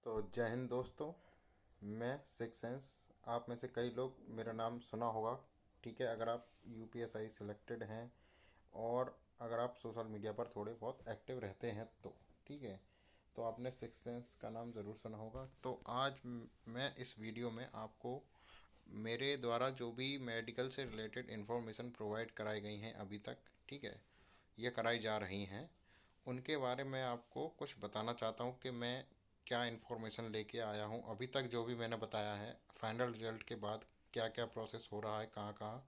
तो जय हिंद दोस्तों। मैं सिक्स सेंस। आप में से कई लोग मेरा नाम सुना होगा। ठीक है, अगर आप यूपीएसआई सिलेक्टेड हैं और अगर आप सोशल मीडिया पर थोड़े बहुत एक्टिव रहते हैं तो ठीक है, तो आपने सिक्स सेंस का नाम ज़रूर सुना होगा। तो आज मैं इस वीडियो में आपको मेरे द्वारा जो भी मेडिकल से रिलेटेड इन्फॉर्मेशन प्रोवाइड कराई गई हैं अभी तक, ठीक है, ये कराई जा रही हैं, उनके बारे में आपको कुछ बताना चाहता हूँ कि मैं क्या इन्फॉर्मेशन लेके आया हूँ अभी तक। जो भी मैंने बताया है फाइनल रिजल्ट के बाद क्या क्या प्रोसेस हो रहा है, कहाँ कहाँ,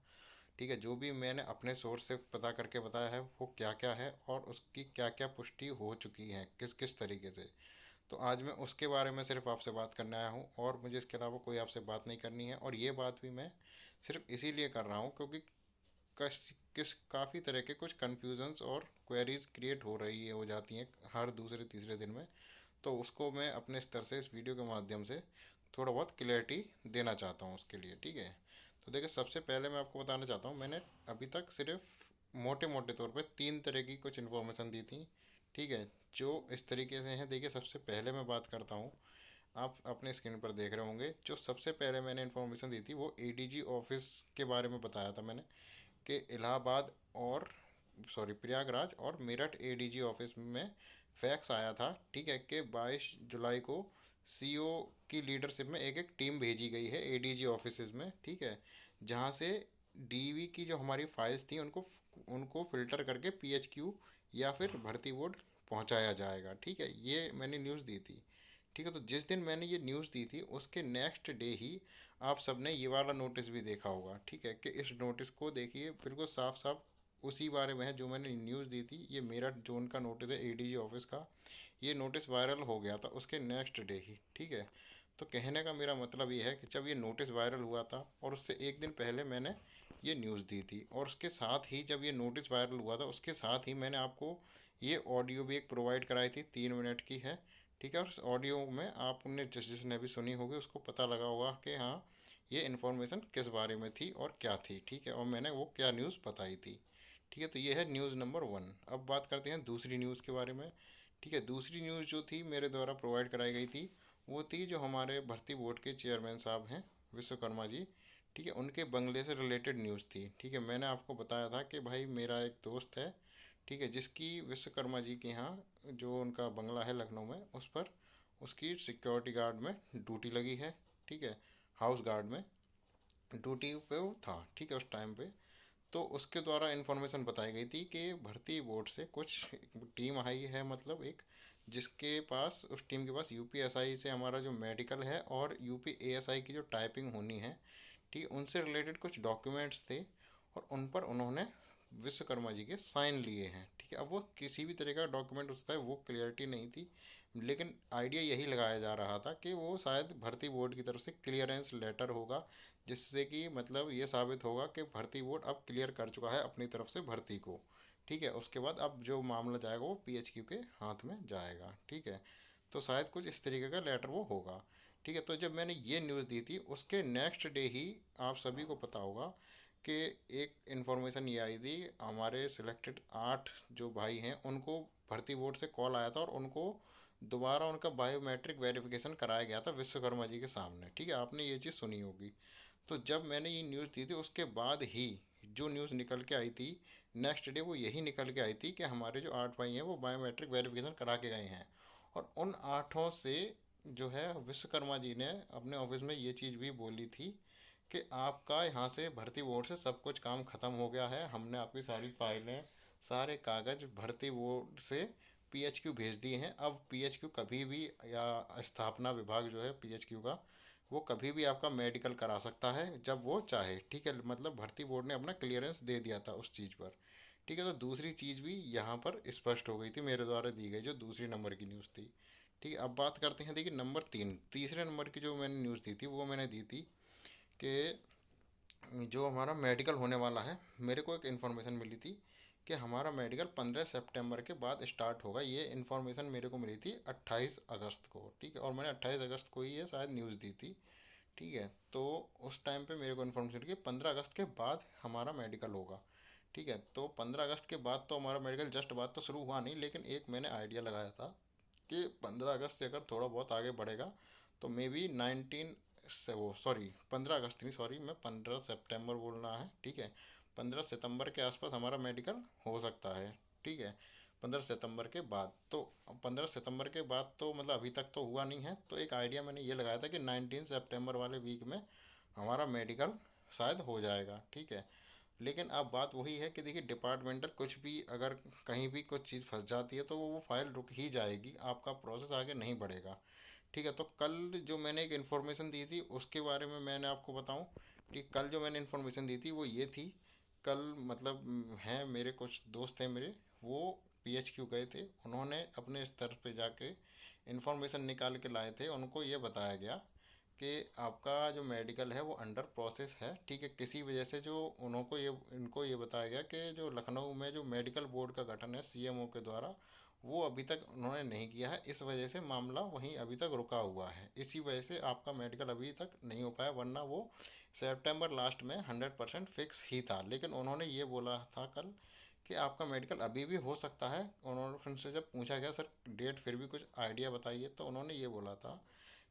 ठीक है, जो भी मैंने अपने सोर्स से पता करके बताया है वो क्या क्या है और उसकी क्या क्या पुष्टि हो चुकी है किस किस तरीके से। तो आज मैं उसके बारे में सिर्फ आपसे बात करने आया हूँ और मुझे इसके अलावा कोई आपसे बात नहीं करनी है। और ये बात भी मैं सिर्फ इसीलिए कर रहा हूँ क्योंकि किस काफ़ी तरह के कुछ कन्फ्यूजन्स और क्वेरीज क्रिएट हो जाती हैं हर दूसरे तीसरे दिन में। तो उसको मैं अपने स्तर से इस वीडियो के माध्यम से थोड़ा बहुत क्लियरिटी देना चाहता हूँ उसके लिए, ठीक है। तो देखिए, सबसे पहले मैं आपको बताना चाहता हूँ, मैंने अभी तक सिर्फ मोटे मोटे तौर पे तीन तरह की कुछ इन्फॉर्मेशन दी थी, ठीक है, जो इस तरीके से हैं। देखिए, सबसे पहले मैं बात करता हूँ, आप अपने स्क्रीन पर देख रहे होंगे, जो सबसे पहले मैंने इन्फॉर्मेशन दी थी वो एडीजी ऑफिस के बारे में बताया था मैंने, कि इलाहाबाद और प्रयागराज और मेरठ एडीजी ऑफिस में फैक्स आया था, ठीक है, कि 22 जुलाई को सीओ की लीडरशिप में एक एक टीम भेजी गई है एडीजी ऑफिस में, ठीक है, जहां से डीवी की जो हमारी फाइल्स थी उनको उनको फिल्टर करके पीएचक्यू या फिर भर्ती बोर्ड पहुंचाया जाएगा, ठीक है। ये मैंने न्यूज़ दी थी, ठीक है। तो जिस दिन मैंने ये न्यूज़ दी थी उसके नेक्स्ट डे ही आप सबने ये वाला नोटिस भी देखा होगा, ठीक है, कि इस नोटिस को देखिए, बिल्कुल साफ साफ उसी बारे में है जो मैंने न्यूज़ दी थी। ये मेरठ जोन का नोटिस है एडीजी ऑफिस का। ये नोटिस वायरल हो गया था उसके नेक्स्ट डे ही, ठीक है। तो कहने का मेरा मतलब ये है कि जब ये नोटिस वायरल हुआ था और उससे एक दिन पहले मैंने ये न्यूज़ दी थी, और उसके साथ ही जब ये नोटिस वायरल हुआ था उसके साथ ही मैंने आपको ये ऑडियो भी एक प्रोवाइड कराई थी, 3 मिनट की है, ठीक है। और उस ऑडियो में आपने जिसने भी सुनी होगी उसको पता लगा होगा कि हाँ, ये इन्फॉर्मेशन किस बारे में थी और क्या थी, ठीक है, और मैंने वो क्या न्यूज़ बताई थी, ठीक है। तो ये है न्यूज़ नंबर 1। अब बात करते हैं दूसरी न्यूज़ के बारे में, ठीक है। दूसरी न्यूज़ जो थी मेरे द्वारा प्रोवाइड कराई गई थी वो थी जो हमारे भर्ती बोर्ड के चेयरमैन साहब हैं विश्वकर्मा जी, ठीक है, उनके बंगले से रिलेटेड न्यूज़ थी, ठीक है। मैंने आपको बताया था कि भाई मेरा एक दोस्त है, ठीक है, जिसकी विश्वकर्मा जी के यहाँ जो उनका बंगला है लखनऊ में, उस पर उसकी सिक्योरिटी गार्ड में ड्यूटी लगी है, ठीक है, हाउस गार्ड में ड्यूटी पे वो था, ठीक है, उस टाइम पे। तो उसके द्वारा इन्फॉर्मेशन बताई गई थी कि भर्ती बोर्ड से कुछ टीम आई है, मतलब एक, जिसके पास, उस टीम के पास यूपीएसआई से हमारा जो मेडिकल है और यूपीएएसआई की जो टाइपिंग होनी है, ठीक है, उनसे रिलेटेड कुछ डॉक्यूमेंट्स थे और उन पर उन्होंने विश्वकर्मा जी के साइन लिए हैं, ठीक है। अब वो किसी भी तरह का डॉक्यूमेंट होता है वो क्लियरिटी नहीं थी, लेकिन आइडिया यही लगाया जा रहा था कि वो शायद भर्ती बोर्ड की तरफ से क्लियरेंस लेटर होगा, जिससे कि मतलब ये साबित होगा कि भर्ती बोर्ड अब क्लियर कर चुका है अपनी तरफ से भर्ती को, ठीक है। उसके बाद अब जो मामला जाएगा वो पीएचक्यू के हाथ में जाएगा, ठीक है। तो शायद कुछ इस तरीके का लेटर वो होगा, ठीक है। तो जब मैंने ये न्यूज़ दी थी उसके नेक्स्ट डे ही आप सभी को पता होगा कि एक इन्फॉर्मेशन ये आई थी, हमारे सिलेक्टेड 8 जो भाई हैं उनको भर्ती बोर्ड से कॉल आया था और उनको दोबारा उनका बायोमेट्रिक वेरिफिकेशन कराया गया था विश्वकर्मा जी के सामने, ठीक है, आपने ये चीज़ सुनी होगी। तो जब मैंने ये न्यूज़ दी थी उसके बाद ही जो न्यूज़ निकल के आई थी नेक्स्ट डे, वो यही निकल के आई थी कि हमारे जो 8 भाई हैं वो बायोमेट्रिक वेरिफिकेशन करा के गए हैं। और उन 8 से जो है विश्वकर्मा जी ने अपने ऑफिस में ये चीज़ भी बोली थी कि आपका यहाँ से भर्ती बोर्ड से सब कुछ काम ख़त्म हो गया है, हमने आपकी सारी फाइलें, सारे कागज़ भर्ती बोर्ड से पीएचक्यू भेज दिए हैं। अब पीएचक्यू कभी भी, या स्थापना विभाग जो है पीएचक्यू का, वो कभी भी आपका मेडिकल करा सकता है जब वो चाहे, ठीक है। मतलब भर्ती बोर्ड ने अपना क्लियरेंस दे दिया था उस चीज़ पर, ठीक है। तो दूसरी चीज़ भी यहाँ पर स्पष्ट हो गई थी मेरे द्वारा दी गई जो दूसरी नंबर की न्यूज़ थी, ठीक है। अब बात करते हैं, देखिए, नंबर 3, तीसरे नंबर की जो मैंने न्यूज़ दी थी वो मैंने दी थी कि जो हमारा मेडिकल होने वाला है, मेरे को एक इन्फॉर्मेशन मिली थी कि हमारा मेडिकल 15 सितंबर के बाद स्टार्ट होगा। ये इन्फॉर्मेशन मेरे को मिली थी 28 अगस्त को, ठीक है, और मैंने 28 अगस्त को ही ये शायद न्यूज़ दी थी, ठीक है। तो उस टाइम पे मेरे को इन्फॉर्मेशन मिली कि 15 अगस्त के बाद हमारा मेडिकल होगा, ठीक है। तो 15 अगस्त के बाद तो हमारा मेडिकल जस्ट बाद तो शुरू हुआ नहीं, लेकिन एक मैंने आइडिया लगाया था कि 15 अगस्त से अगर थोड़ा बहुत आगे बढ़ेगा तो मे बी 19 से वो सॉरी 15 अगस्त नहीं, सॉरी मैं 15 सितंबर बोलना है, ठीक है। 15 सितंबर के आसपास हमारा मेडिकल हो सकता है, ठीक है। 15 सितंबर के बाद तो 15 सितंबर के बाद तो मतलब अभी तक तो हुआ नहीं है, तो एक आइडिया मैंने ये लगाया था कि 19 सितंबर वाले वीक में हमारा मेडिकल शायद हो जाएगा, ठीक है। लेकिन अब बात वही है कि देखिए डिपार्टमेंटल कुछ भी अगर कहीं भी कुछ चीज़ फंस जाती है तो वो फाइल रुक ही जाएगी, आपका प्रोसेस आगे नहीं बढ़ेगा, ठीक है। तो कल जो मैंने एक इन्फॉर्मेशन दी थी उसके बारे में मैंने आपको बताऊं, ठीक, कल जो मैंने इन्फॉर्मेशन दी थी वो ये थी। कल मतलब हैं मेरे कुछ दोस्त हैं मेरे, वो PHQ गए थे, उन्होंने अपने स्तर पे जाके इन्फॉर्मेशन निकाल के लाए थे। उनको ये बताया गया कि आपका जो मेडिकल है वो अंडर प्रोसेस है, ठीक है। किसी वजह से जो उनको ये इनको ये बताया गया कि जो लखनऊ में जो मेडिकल बोर्ड का गठन है CMO के द्वारा, वो अभी तक उन्होंने नहीं किया है, इस वजह से मामला वहीं अभी तक रुका हुआ है। इसी वजह से आपका मेडिकल अभी तक नहीं हो पाया, वरना वो सितंबर लास्ट में 100% फिक्स ही था। लेकिन उन्होंने ये बोला था कल कि आपका मेडिकल अभी भी हो सकता है। उन्होंने फिर से जब पूछा गया सर डेट फिर भी कुछ आइडिया बताइए, तो उन्होंने ये बोला था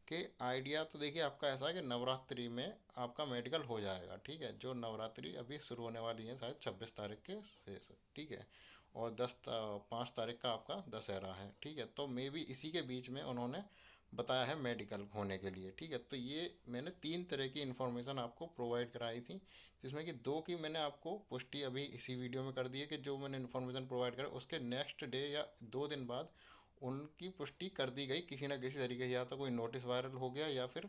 कि आइडिया तो देखिए आपका ऐसा है कि नवरात्रि में आपका मेडिकल हो जाएगा, ठीक है। जो नवरात्रि अभी शुरू होने वाली है शायद 26 तारीख के से, ठीक है। और 5 तारीख का आपका दशहरा है, ठीक है। तो मे बी इसी के बीच में उन्होंने बताया है मेडिकल होने के लिए, ठीक है। तो ये मैंने 3 तरह की इन्फॉर्मेशन आपको प्रोवाइड कराई थी, जिसमें कि 2 की मैंने आपको पुष्टि अभी इसी वीडियो में कर दी है कि जो मैंने इन्फॉर्मेशन प्रोवाइड करा उसके नेक्स्ट डे या 2 दिन बाद उनकी पुष्टि कर दी गई किसी ना किसी तरीके से, या तो कोई नोटिस वायरल हो गया या फिर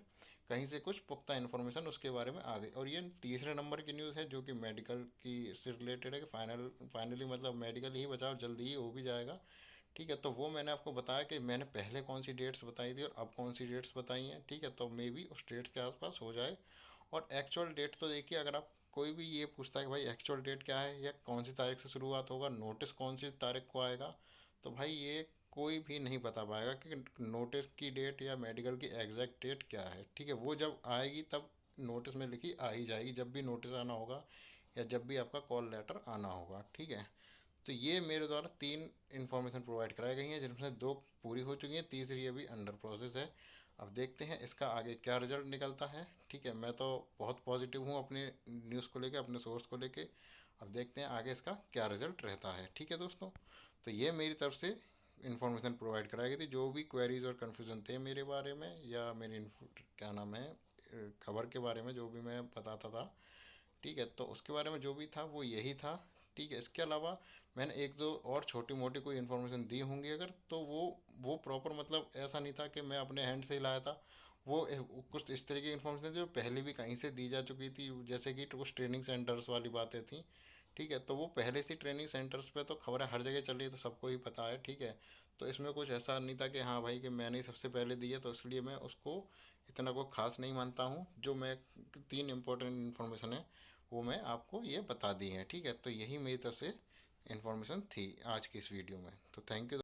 कहीं से कुछ पुख्ता इन्फॉर्मेशन उसके बारे में आ गई। और ये तीसरे नंबर की न्यूज़ है जो कि मेडिकल की से रिलेटेड है कि फाइनली मतलब मेडिकल ही बचाओ जल्दी ही हो भी जाएगा, ठीक है। तो वो मैंने आपको बताया कि मैंने पहले कौन सी डेट्स बताई थी और अब कौन सी डेट्स बताई हैं, ठीक है। तो मे बी उस डेट्स के आसपास हो जाए। और एक्चुअल डेट तो देखिए, अगर आप कोई भी ये पूछता है कि भाई एक्चुअल डेट क्या है या कौन सी तारीख से शुरुआत होगा, नोटिस कौन सी तारीख को आएगा, तो भाई ये कोई भी नहीं बता पाएगा कि नोटिस की डेट या मेडिकल की एग्जैक्ट डेट क्या है, ठीक है। वो जब आएगी तब नोटिस में लिखी आ ही जाएगी, जब भी नोटिस आना होगा या जब भी आपका कॉल लेटर आना होगा, ठीक है। तो ये मेरे द्वारा 3 इन्फॉर्मेशन प्रोवाइड कराई गई हैं, जिनमें से 2 पूरी हो चुकी हैं, तीसरी अभी अंडर प्रोसेस है। अब देखते हैं इसका आगे क्या रिजल्ट निकलता है, ठीक है। मैं तो बहुत पॉजिटिव हूँ अपने न्यूज़ को लेके, अपने सोर्स को लेके। अब देखते हैं आगे इसका क्या रिजल्ट रहता है, ठीक है दोस्तों। तो ये मेरी तरफ से इन्फॉर्मेशन प्रोवाइड कराई गई थी। जो भी क्वेरीज और कन्फ्यूज़न थे मेरे बारे में या मेरी क्या नाम है खबर के बारे में जो भी मैं बताता था, ठीक है, तो उसके बारे में जो भी था वो यही था, ठीक है। इसके अलावा मैंने 1-2 और छोटी मोटी कोई इन्फॉर्मेशन दी होंगी अगर, तो वो प्रॉपर मतलब ऐसा नहीं था कि मैं अपने हैंड से ही लाया था। वो कुछ इस तरह की इन्फॉर्मेशन जो पहले भी कहीं से दी जा चुकी थी, जैसे कि कुछ ट्रेनिंग सेंटर्स वाली बातें थी, ठीक है। तो वो पहले से ट्रेनिंग सेंटर्स पे तो खबरें हर जगह चल रही है, तो सबको ही पता है, ठीक है। तो इसमें कुछ ऐसा नहीं था कि हाँ भाई कि मैंने ही सबसे पहले दी है, तो इसलिए मैं उसको इतना को खास नहीं मानता हूँ। जो मैं 3 इम्पोर्टेंट इन्फॉर्मेशन है वो मैं आपको ये बता दी है, ठीक है। तो यही मेरी तरफ से इन्फॉर्मेशन थी आज की इस वीडियो में। तो थैंक यू।